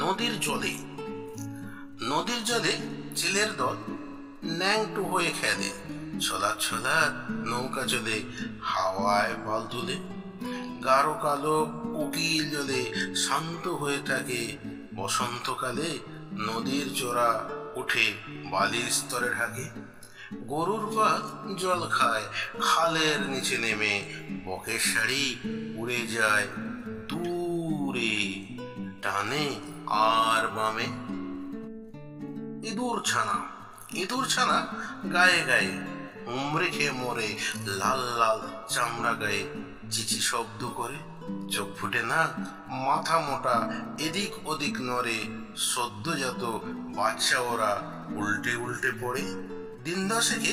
নদীর জলে। নদীর জলে চিলের দল ন্যাংটু হয়ে খেলে, ছোলা ছোলা নৌকা চলে হাওয়ায় পাল তুলে। গাঢ় কালো কোকিল জলে শান্ত হয়ে থাকে, বসন্তকালে নদীর চোরা উঠে বালির স্তরে ঢাকে। গরুর পাল জল খায় খালের নিচে নেমে, বকের শাড়ি উড়ে যায় দূরে ডানে আর বামে। ইঁদুর ছানা গায়ে গায়ে হুমড়ে খেয়ে মরে, লাল লাল চামড়া গায়ে চিচি শব্দ করে। চোখ ফুটে না, মাথা মোটা এদিক ওদিক নড়ে, সদ্যজাত বাচ্চা ওরা উল্টে উল্টে পড়ে। দিন দশেকে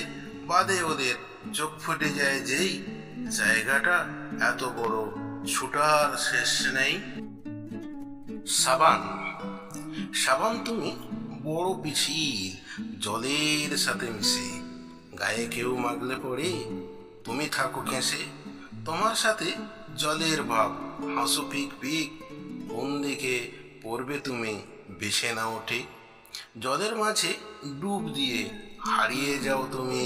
বাদে ওদের চোখ ফুটে যায় যেই, জায়গাটা এত বড় ছুটার শেষ নেই। সাবান তুমি বড় পিছিল, জলের সাথে মিশে, গায়ে কেউ মাগলে পড়ে তুমি থাকো ঘেঁষে। তোমার সাথে জলের ভাব হাসো পিক পিক, কোন দিকে পড়বে তুমি বেছে নাও ঠিক। জলের মাঝে ডুব দিয়ে হারিয়ে যাও তুমি,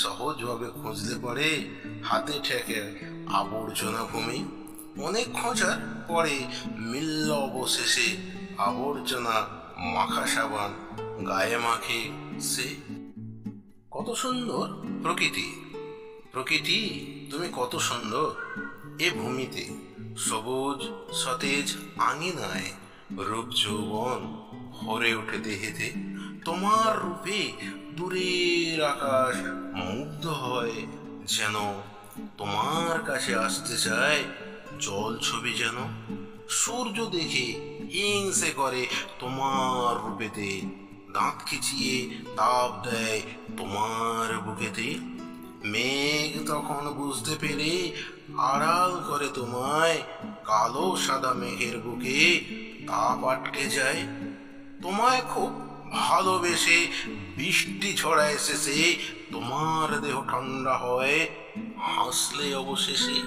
সহজভাবে খুঁজলে পড়ে হাতে ঠেকে আবর্জনা ভূমি। অনেক খোঁজার পরে মিলল অবশেষে, আবর্জনা মাখা সাবান গায়ে মাখে সে। কত সুন্দর প্রকৃতি তুমি কত সুন্দর এ ভূমিতে, সবুজ সতেজ আঙিনায় রূপ যৌবন ভরে ওঠে দেহেতে। তোমার রূপে দূরের আকাশ মুগ্ধ হয় যেন, তোমার কাছে আসতে চায় জল ছবি যেন। সূর্য দেখে হিংসে করে তোমার রূপেতে, দাঁত খিচিয়ে তাপ দেয় তোমার বুকেতে। মেঘ তখন বুঝতে পেরে আড়াল করে তোমায়, কালো সাদা মেঘের বুকে তাপ আটকে যায়। তোমায় খুব ভালোবেসে বৃষ্টি ছড়ায় শেষে, তোমার দেহ ঠান্ডা হয় হাসলে অবশেষে।